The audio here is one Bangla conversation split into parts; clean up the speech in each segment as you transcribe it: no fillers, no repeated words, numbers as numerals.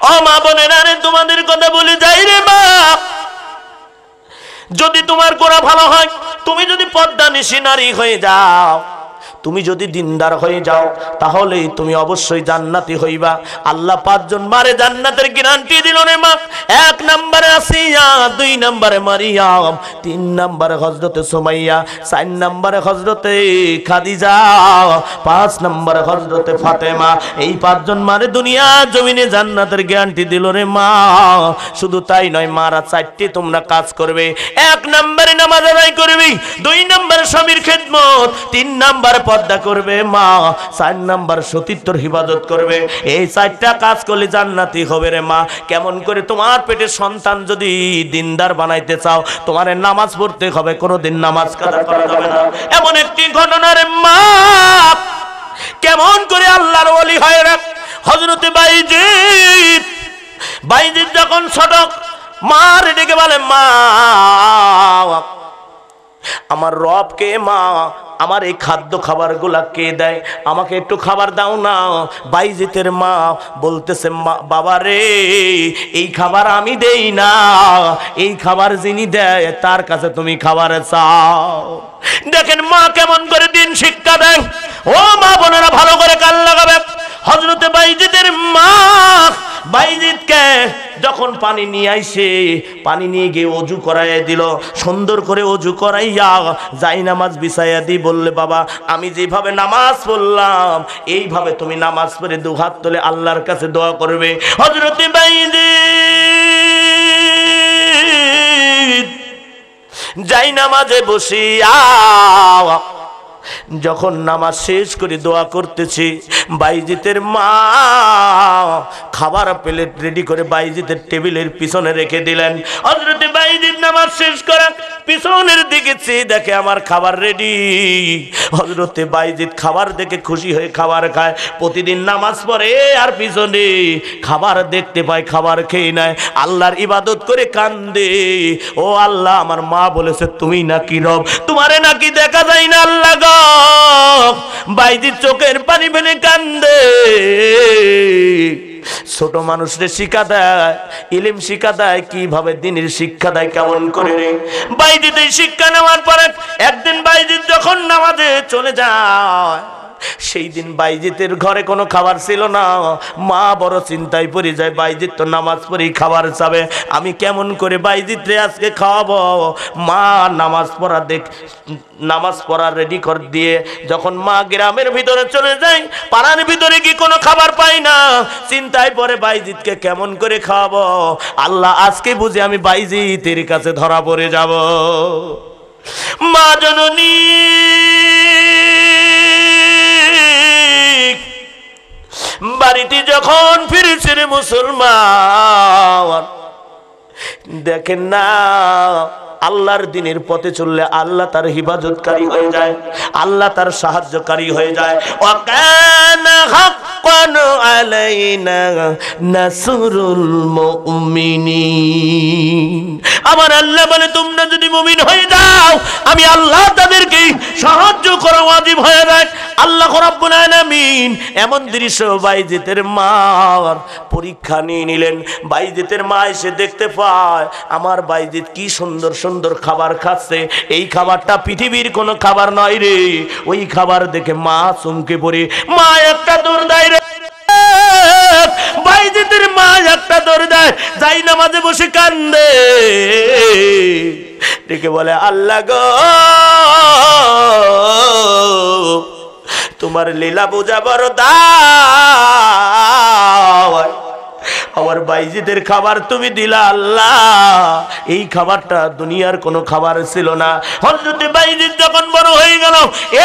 ও মা বোনেরা রে, তোমাদের কথা বলে যাই রে মা, যদি তোমার করা ভালো হয়, তুমি যদি পর্দানিশী নারী হয়ে যাও, তুমি যদি দিনদার হয়ে যাও, তাহলেই তুমি অবশ্যই জান্নাতি হইবা। আল্লাহ 5 জন মারে জান্নাতের গ্যারান্টি দিল রে মা। 1 নম্বরে আসিয়া, 2 নম্বরে মারিয়াম, 3 নম্বরে হযরতে সুমাইয়া, 4 নম্বরে হযরতে খাদিজা, 5 নম্বরে হযরতে ফাতেমা। এই 5 জন মারে দুনিয়া জমিনে জান্নাতের গ্যারান্টি দিল রে মা। শুধু তাই নয়, মারা 4টি তোমরা কাজ করবে। 1 নম্বরে নামাজ আদায় করবে, 2 নম্বরে স্বামীর খেদমত, 3 নম্বরে পর্দা করবে মা, 4 নাম্বার সতীত্বর হিফাজত করবে। এই 4টা কাজ করলে জান্নাতি হবে রে মা। কেমন করে? তোমার পেটে সন্তান যদি দিনদার বানাইতে চাও, তোমার নামাজ পড়তে হবে, কোনোদিন নামাজ কাজা করা যাবে না। এমন একটি ঘটনা রে মা, কেমন করে আল্লাহর ওলি হয় রে হযরতে বাইজিদ যখন ছোট, মার ডেকে বলে, মা আমার রবকে, মা আমার এই খাদ্য খাবার গুলা কে দেয়, আমাকে একটু খাবার দাও না। বাইজিতের মা বলতেছে, বাবা রে, এই খাবার আমি দেই না, এই খাবার যিনি দেয় তার কাছে তুমি খাবার চাও। দেখেন মা কেমন করে দিন শিক্ষা দেয়। ও মা বোনেরা, ভালো করে কান লাগাবে। হযরতে বাইজিতের মা বাইজিদকে যখন পানি নিয়ে আইসে, পানি নিয়ে গিয়ে অজু করাইয়া দিল, সুন্দর করে অজু করাইয়া জায়নামাজ বিছাইয়া দি বললে, বাবা আমি যেভাবে নামাজ পড়লাম এইভাবে তুমি নামাজ পড়ে 2 হাত তুলে আল্লাহর কাছে দোয়া করবে। হযরতে বাইজিদ জায়নামাজে বসিয়া যখন নামাজ শেষ করে দোয়া করতেছি, বাইজিতের মা খাবার প্লেট রেডি করে বাইজিতের টেবিলের পিছনে রেখে দিলেন। হযরতে বাইজিদ নামাজ শেষ করে পিছনের দিকে চেয়ে দেখে আমার খাবার রেডি। হযরতে বাইজিদ খাবার দেখে খুশি হয়ে খাবার খায়। প্রতিদিন নামাজ পড়ে আর পিছনে খাবার দেখতে পায়, খাবার খেয়ে নেয়, আল্লাহর ইবাদত করে কান্দে। ও আল্লাহ, আমার মা বলেছে তুমি নাকি রব, তোমারে নাকি দেখা যায় না আল্লাহ গো। বাইজিদ চোখের পানি ফেলে কান্দে। ছোট মানুষরে শিক্ষা দেয়, ইলম শিক্ষা দেয়, কিভাবে দ্বীনের শিক্ষা দেয়, কেমন করে রে। বাইজিদ এই শিক্ষা নেওয়ার পরে একদিন বাইজিদ যখন নামাজে চলে যায়, সেই দিন বাইজিতের ঘরে কোনো খাবার ছিল না। মা বড় চিন্তায় পড়ে যায়, বাইজিত তো নামাজ পড়েই খাবার চাবে, আমি কেমন করে বাইজিত রে আজকে খাওয়াবো। মা নামাজ পড়া রেডি করে দিয়ে যখন মা গ্রামের ভিতরে চলে যায়, পাড়ার ভিতরে কি কোনো খাবার পাই না, চিন্তায় পড়ে বাইজিতকে কেমন করে খাওয়াবো। আল্লাহ, আজকে বুঝি আমি বাইজিতের কাছে ধরা পড়ে যাব। মা জননী বাড়িতে যখন ফিরেছে রে মুসলমান, দেখেন না আল্লাহর দ্বীনের পথে চললে আল্লাহ তার হিফাজতকারী হয়ে যায়, আল্লাহ তার সাহায্যকারী হয়ে যায়। ওয়া কানা হাক্কান আলাইনা নাসরুল মুমিনিন। আমার আল্লাহ বলে, তোমরা যদি মুমিন হয়ে যাও, আমি আল্লাহ তাদেরকে সাহায্য করা ওয়াজিব হয়ে যায়। আল্লাহ রাব্বুল আলামিন এমন দৃশ্য বাইজিতের মার পরীক্ষা নিয়ে নিলেন। বাইজিতের মা এসে দেখতে পায় আমার বাইজিত কি সুন্দর সুন্দর খাবার খাচ্ছে, এই খাবারটা পৃথিবীর কোনো খাবার নয় রে। ওই খাবার দেখে মা চমকে পড়ে, মা একটা দৌড় দেয় রে। বাইজিতের মা একটা দৌড় দেয়, যাই নামাজে বসে কান্দে, ডেকে বলে, আল্লাহ গো, তোমার লীলা বোঝা বড় দাও। আমার বাইজিদের খাবার তুমি দিলা আল্লাহ, এই খাবারটা দুনিয়ার কোনো খাবার ছিল না। হযরতে বাইজিদ যখন বড় হয়ে গেল,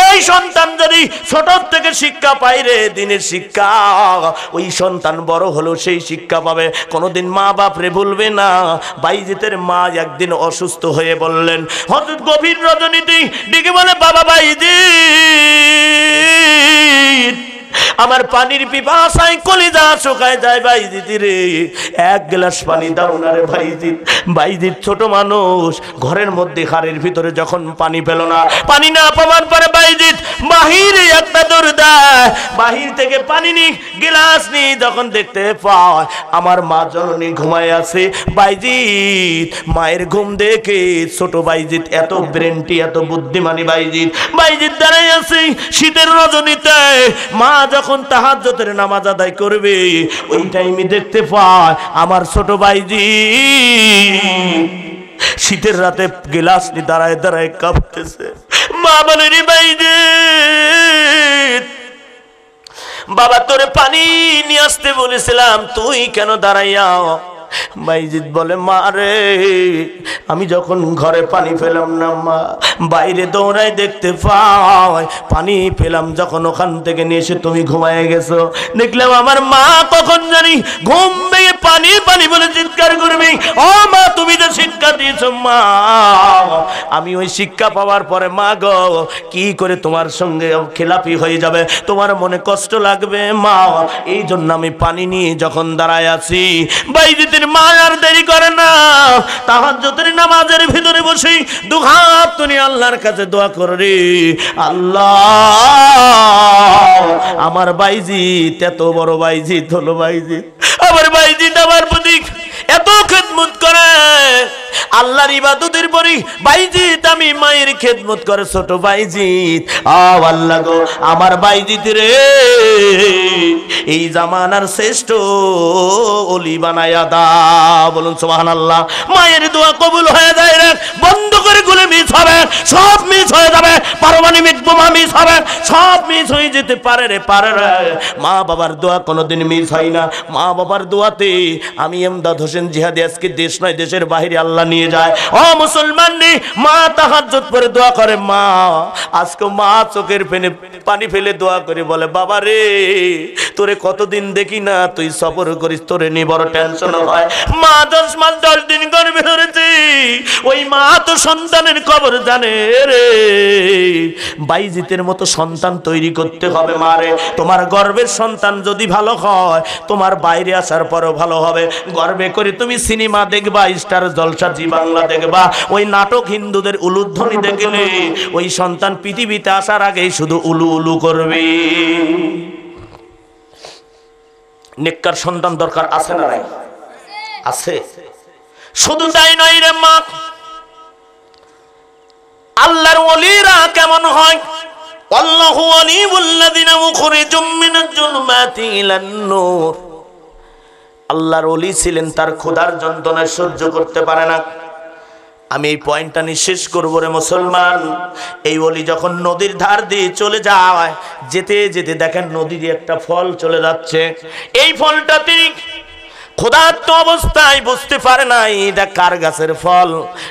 এই সন্তান যদি ছোট থেকে শিক্ষা পায় রে, দ্বীনের শিক্ষা, ওই সন্তান বড় হলো সেই শিক্ষা পাবে, কোনোদিন মা বাপ রে ভুলবে না। বাইজিদের মা একদিন অসুস্থ হয়ে বললেন, হযরত গভীর রজনীতে ডেকে বলে, বাবা বাইজিদ, আমার পানির পিপাসায় কলিজা শুকায় যায় বাইজিৎ রে, এক গ্লাস পানি দাও না রে বাইজিৎ। বাইজিৎ ছোট মানুষ, ঘরের মধ্যে হাড়ের ভিতরে যখন পানি পেল না, পানি না পাওয়ার পরে বাইজিৎ বাহিরে একটা দৌড় দেয়, বাহির থেকে পানি নি গ্লাস নি যখন দেখতে পায় আমার মা জননী ঘুমায় আছে। বাইজিৎ মায়ের ঘুম দেখে ছোট বাইজিৎ এত ব্রেনটি এত বুদ্ধিমানী বাইজিৎ, বাইজিৎ দাঁড়ায় আছে শীতের রজনীতে। মা যখন তাহাজ্জুদের নামাজ আদায় করবে ওই টাইমে দেখতে পায় আমার ছোট বাইজিৎ শীতের রাতে গিলাস নিয়ে দাঁড়ায় দাঁড়ায় কাঁপতেছে। মা বলে রে বাইজিৎ, বাবা তোরে পানি নিয়ে আসতে বলেছিলাম, তুই কেন দাঁড়াইয়া? বাইজিৎ বলে মা রে, আমি যখন ঘরে পানি পেলাম না মা, বাইরে দৌড়ায় দেখতে পাই পানি পেলাম, যখন ওখান থেকে নিয়ে এসে তুমি ঘুমায় গেছো, দেখলাম আমার মা কখন জানি ঘুম ভেঙে পানি পানি বলে চিৎকার করবি। ও মা তুমি তো শিক্ষা দিয়েছো মা, আমি ওই শিক্ষা পাওয়ার পরে মা গো কি করে তোমার সঙ্গে খেলাপি হয়ে যাবে, তোমার মনে কষ্ট লাগবে মা, এই জন্য আমি পানি নিয়ে যখন দাঁড়ায় আছি। বাইজিতের মা আর দেরি করে না, তাহাজ্জুদের নামাজের ভিতরে বসে দুহাত তুলে আল্লাহর কাছে দোয়া করে, আল্লাহ আমার বাইজিৎ এত বড় বাইজিৎ হলো, বাইজিৎ আমার বাইজিৎ আমার প্রতি এত খেদমত করে, আল্লাহর ইবাদতের পরে বাইজিৎ আমি মায়ের খেদমত করে ছোট বাইজিৎ। আল্লাহ গো আমার বাইজিৎ রে এই জামানার শ্রেষ্ঠ ওলি বানায়া দাও, বলুন সুবহানাল্লাহ। মায়ের দোয়া কবুল হয়ে যায় রে, বন্ধ করে গুলো মিস হবে, সব মিস হয়ে যাবে, পারমাণবিক বোমা মিস হবে, সব মিস হয়ে যেতে পারে রে, পারে রে। মা বাবার দোয়া কোনোদিন মিস হয় না, মা বাবার দোয়াতে আমি এমদাদ হোসেন জিহাদি আজকে দেশ নয় দেশের বাইরে আল্লাহ নিয়ে যায়। ও মুসলমান নে, মা তাহাজ্জুদ করে দোয়া করে, মা আজকে মা চোখের পানি ফেলে দোয়া করে বলে বাবা রে তোরে কতদিন দেখি না, তুই সফর করিস, তোরে নিয়ে বড় টেনশন হয়। মা 10 মাস 10 দিন গর্ভে ধরেছে, ওই মা তো সন্তানের খবর জানে রে। বাইজিতের মতো সন্তান তৈরি করতে হবে মা রে, তোমার গর্ভের সন্তান যদি ভালো হয় তোমার বাইরে আসার পরও ভালো হবে। গর্বে করে তুমি সিনেমা দেখবা, স্টার জলসা জি বাংলা দেখবা, ওই নাটক হিন্দুদের উলুধ্বনি দেখলে ওই সন্তান পৃথিবীতে আসার আগেই শুধু উলু উলু করবে। নেককার সন্তান দরকার আছে না নাই? আছে। শুধু তাই নয় রে মা, আল্লাহর ওলিরা কেমন হয়? আল্লাহু ওয়ালিউল্লাযিনা মুখরিজুম মিনাজ জুলমাতি ইলান নূর। আল্লাহর ওলি ছিলেন, তার ক্ষুধার যন্ত্রণা সহ্য করতে পারে না। আমি এই পয়েন্টটা নিঃশেষ করবো রে মুসলমান। এই ওলি যখন নদীর ধার দিয়ে চলে যায়, যেতে যেতে দেখেন নদী দিয়ে একটা ফল চলে যাচ্ছে, এই ফলটা তিনি ক্ষুধার্ত অবস্থায় বুঝতে পারে না এটা কার গাছের ফল।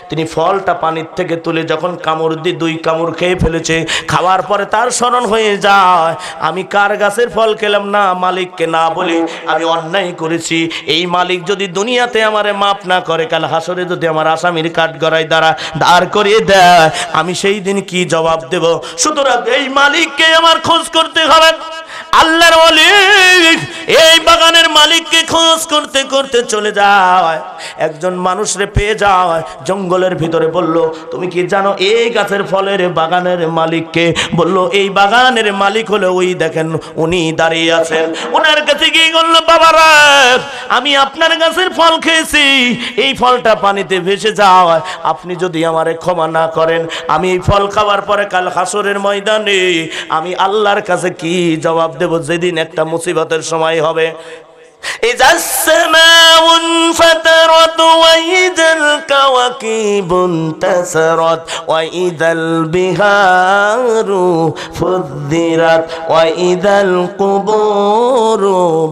তিনি ফলটা পানির থেকে তুলে যখন কামড় দিয়ে 2 কামড় খেয়ে ফেলেছে, খাওয়ার পরে তার স্মরণ হয়ে যায় আমি কার গাছের ফল খেলাম না, মালিককে না বলে আমি অন্যায় করেছি। এই মালিক যদি দুনিয়াতে আমারে মাফ না করে, কাল হাসরে যদি আমার আসামির কাঠগড়ায় দাঁড় করিয়ে দেয়, আমি সেই দিন কি জবাব দেব? সুতরাং এই মালিককে আমার খোঁজ করতে হবে। আল্লাহর ওলি এই বাগানের মালিককে খোঁজ করতে করতে চলে যায়, একজন মানুষরে পেয়ে যায় জঙ্গলের ভিতরে। বলল তুমি কি জানো এই গাছের ফলের বাগানের মালিককে? বলল এই বাগানের মালিক হলো ওই দেখেন উনি দাঁড়িয়ে আছেন। ওনার কাছে গিয়ে বলল বাবারা আমি আপনার গাছের ফল খেয়েছি, এই ফলটা পানিতে ভেসে যায়, আপনি যদি আমারে ক্ষমা না করেন আমি এই ফল খাওয়ার পরে কাল হাসরের ময়দানে আমি আল্লাহর কাছে কি জবাব দেব যেদিন একটা মুসিবতের সময় হবে। إذا السماء انفطرت وإذا الكواكب انتثرت وإذا البحار فجرت وإذا القبور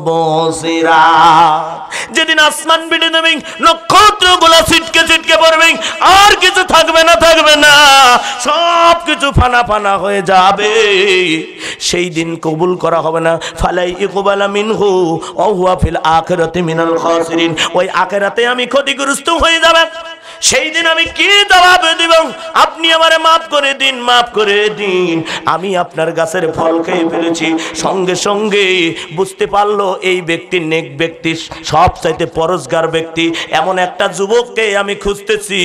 بعثرت। সেদিন আসমান বিটে দেবে, নক্ষত্রগুলো ছিটকে ছিটকে পড়বে, আর কিছু থাকবে না, থাকবে না, সব কিছু ফানা ফানা হয়ে যাবে। সেই দিন কবুল করা হবে না। ফালাই ইকবালা মিনহু ওয়া হুয়া ফিল আখিরাতি মিনাল খাসিরিন। ওই আখিরাতে আমি ক্ষতিগ্রস্ত হয়ে যাব। সেই দিন আমি কি জবাব দেব? আপনি আমারে মাফ করে দিন, মাফ করে দিন, আমি আপনার গাছের ফল খেয়ে ফেলেছি। সঙ্গে সঙ্গে বুঝতে পারলো এই ব্যক্তি নেক ব্যক্তি, সবচাইতে পরোজগার ব্যক্তি। এমন একটা যুবককে আমি খুঁজতেছি,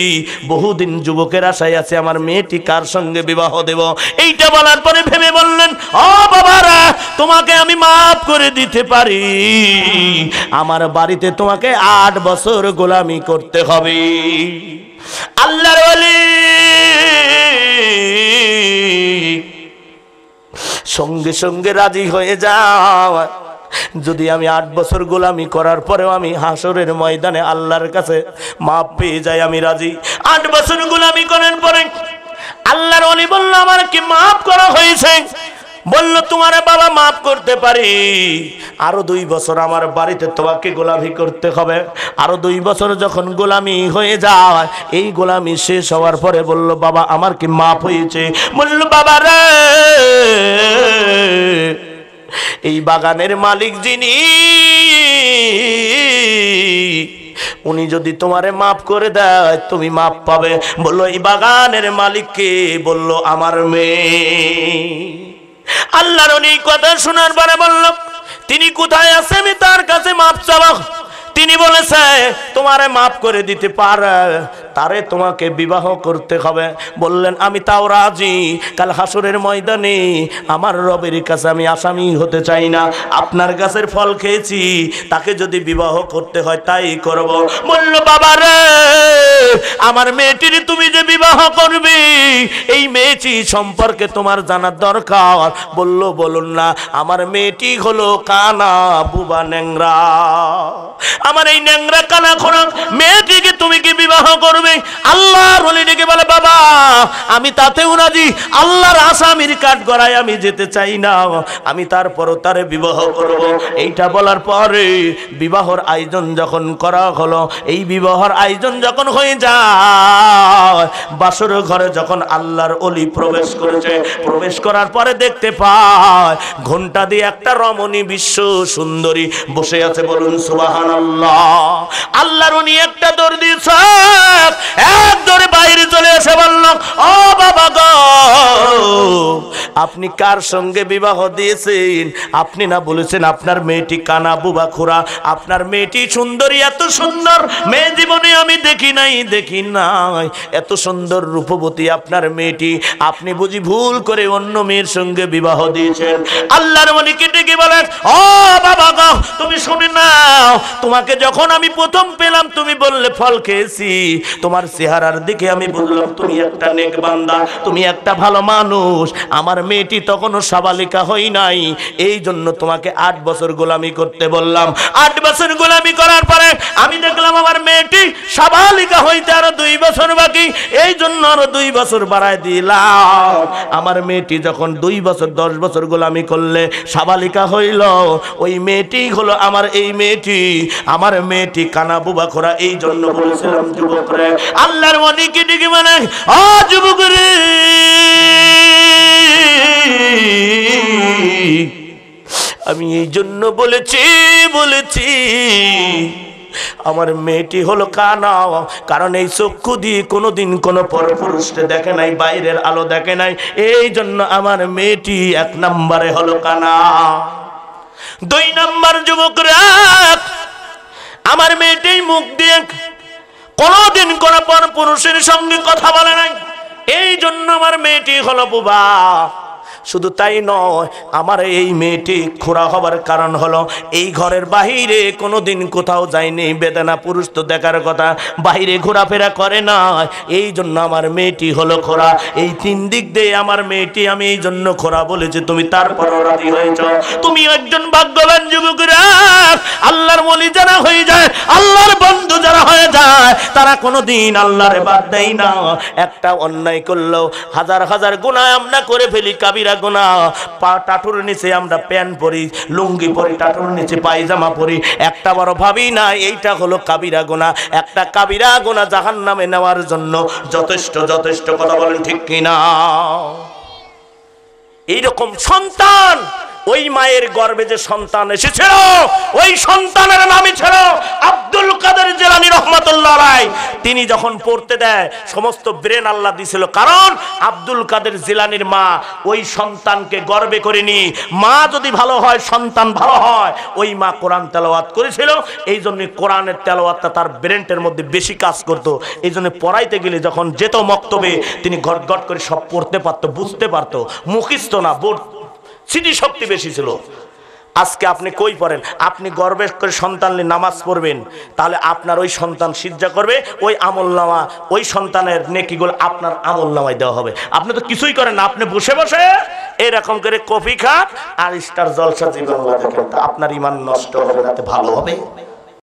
বহুদিন যুবকের আশায় আছে, আমার মেয়েটি কার সঙ্গে বিবাহ দেব। এইটা বলার পরে ভেবে বললেন, ও বাবারা, তোমাকে আমি মাফ করে দিতে পারি, আমার বাড়িতে তোমাকে 8 বছর গোলামি করতে হবে। আল্লাহর ওলি সঙ্গে সঙ্গে রাজি হয়ে যাও। যদি আমি 8 বছর গোলামি করার পরেও আমি হাসরের ময়দানে আল্লাহর কাছে মাপ পেয়ে যাই, আমি রাজি। 8 বছর গোলামি করার পরে আল্লাহর ওলি বলল, আমার কি মাফ করা হয়েছে? বলল, তোমার বাবা মাফ করতে পারি, আরো 2 বছর আমার বাড়িতে তোমাকে গোলামি করতে হবে। আরো 2 বছর যখন গোলামি হয়ে যায়, এই গোলামি শেষ হওয়ার পরে বলল, বাবা আমার কি মাফ হয়েছে? বলল, বাবা রে, এই বাগানের মালিক যিনি, উনি যদি তোমারে মাফ করে দেয় তুমি মাফ পাবে। বলল, এই বাগানের মালিক কে? বলল, আমার মেয়ে। আল্লাহর এই কথা শোনার পরে বলল, তিনি কোথায় আছে আমি তার কাছে মাপ চাবো। তিনি বলেছে তোমারে মাফ করে দিতে পারে, তারে তোমাকে বিবাহ করতে হবে। বললেন, আমি তাও রাজি। কাল হাসরের ময়দানে আমার রবের কাছে আমি আসামি হতে চাই না। আপনার গাছের ফল খেয়েছি, তাকে যদি বিবাহ করতে হয় তাই করব। বলল, বাবা রে, আমার মেয়েটির তুমি যে বিবাহ করবে, এই মেয়েটি সম্পর্কে তোমার জানার দরকার। বলল, বলুন না। আমার মেয়েটি হলো কানা বুবা ন্যাংরা। আমার এই ন্যাংরা কানা খোরা মেয়েটিকে তুমি কি বিবাহ করবে? আল্লাহর ওলি ডেকে বলে, বাবা আমি তাতেও রাজি, আল্লাহর আসামির কাঠ গড়ায় আমি যেতে চাই না, আমি তারপরও তারে বিবাহ করব। এইটা বলার পরে বিবাহর আয়োজন যখন করা হলো, এই বিবাহর আয়োজন যখন হয়ে যায়, বাসর ঘরে যখন আল্লাহর ওলি প্রবেশ করেছে, প্রবেশ করার পরে দেখতে পায় ঘন্টা দিয়ে একটা রমণী বিশ্ব সুন্দরী বসে আছে। বলুন সুবহানাল্লাহ। আল্লাহর উনি একটা দৌড় দিয়েছে, এক দৌড়ে বাইরে চলে এসে বলল, ও বাবা গো, আপনি কার সঙ্গে বিবাহ দিয়েছেন? আপনি না বলেছেন আপনার মেয়েটি কানা বুবা খোরা, আপনার মেয়েটি সুন্দরী, এত সুন্দর মেয়ে জীবনে আমি দেখি নাই, দেখি নাই, এত সুন্দর রূপবতী আপনার মেয়েটি, আপনি বুঝি ভুল করে অন্য মেয়ের সঙ্গে বিবাহ দিয়েছেন। আল্লাহর ওলিকে ডেকে বলেন, ও বাবা গো, তুমি শুনে নাও, তোমাকে যখন আমি প্রথম পেলাম তুমি বললে ফল খেয়েছি, তোমার চেহারার দিকে আমি বললাম তুমি একটা নেক বান্দা, তুমি একটা ভালো মানুষ। আমার মেয়েটি তখনও সাবালিকা হই নাই, এই জন্য তোমাকে 8 বছর গোলামি করতে বললাম। 8 বছর গোলামি করার পরে আমি দেখলাম আমার মেয়েটি সাবালিকা হইতে আরো 2 বছর বাকি, এই জন্য আরো 2 বছর বাড়ায় দিলাম। আমার মেয়েটি যখন 2 বছর 10 বছর গোলামি করলে সাবালিকা হইল, ওই মেয়েটি হলো আমার এই মেয়েটি, আমার মেয়েটি কানা বুবা খোরা। এই জন্য বলেছিলাম যুবক রে, আল্লাহর ওলিকে ডেকে মানে, ও যুবক রে, আমি এই জন্য বলেছি আমার মেয়েটি হলো কানা, কারণ এই চক্ষু দিয়ে কোনোদিন কোনো পরপুরুষকে দেখে নাই, বাইরের আলো দেখে নাই, এই জন্য আমার মেয়েটি 1 নম্বরে হলো কানা। 2 নম্বর যুবকরা, আমার মেয়েটি মুখ দিয়ে কোনোদিন কোনো পরপুরুষের সঙ্গে কথা বলে নাই, এই জন্য আমার মেয়েটি হলো বুবা। শুধু তাই নয়, আমার এই মেয়েটি খোরা হবার কারণ হলো এই ঘরের বাহিরে কোনোদিন কোথাও যায়নি, বেদনা পুরুষ তো দেখার কথা, বাহিরে ঘোরাফেরা করে না, এই জন্য আমার মেয়েটি হলো খোরা। এই 3 দিক দিয়ে আমার মেয়েটি আমি এই জন্য খোরা বলেছি, তুমি তারপর রাজি হয়েছ। তুমি একজন ভাগ্যবান যুবকরা। আল্লাহর ওলি যারা হয়ে যায়, আল্লাহর বন্ধু যারা হয়ে যায়, যায়, তারা কোনোদিন আল্লাহরে বাদ দেয় না। একটা অন্যায় করলো হাজার হাজার গুনাহ আমরা করে ফেলি, কাবিরা গুনাহ। টাটুর নিচে আমরা প্যান্ট পরি, লুঙ্গি পরি, টাটুর নিচে পায়জামা পরি, একটা বড় ভাবি না এইটা হলো কাবিরা গুনাহ। একটা কাবিরা গুনাহ জাহান্নামে নেওয়ার জন্য যথেষ্ট যথেষ্ট। কথা বলেন ঠিক কিনা? এইরকম সন্তান, ওই মায়ের গর্ভে যে সন্তান এসেছিল, ওই সন্তানের নামই ছিল আব্দুল কাদের জিলানী রহমাতুল্লাহ আলাইহি। তিনি যখন পড়তে দেয় সমস্ত ব্রেন আল্লাহ দিয়েছিল, কারণ আব্দুল কাদের জিলানীর মা ওই সন্তানকে গর্বে করেনি। মা যদি ভালো হয়, সন্তান ভালো হয়। ওই মা কোরআন তেলাওয়াত করেছিল, এই জন্য কোরআনের তেলাওয়াতটা তার ব্রেনটের মধ্যে বেশি কাজ করতো। এই জন্য পড়াইতে গেলে যখন যেত মক্তবে, তিনি ঘট ঘট করে সব পড়তে পারতো, বুঝতে পারতো, মুখস্থ না, স্মৃতি শক্তি বেশি ছিল। আজকে আপনি কই পড়েন? আপনি গর্বে করে সন্তান নিয়ে নামাজ পড়বেন, তাহলে আপনার ওই সন্তান সিজদা করবে, ওই আমলনামা, ওই সন্তানের নেকিগুলো আপনার আমলনামায় দেওয়া হবে। আপনি তো কিছুই করেন না, আপনি বসে বসে এরকম করে কফি খান আর স্টার জলসা জীবন দেখেন, আপনার ঈমান নষ্ট হবে না, ভালো হবে?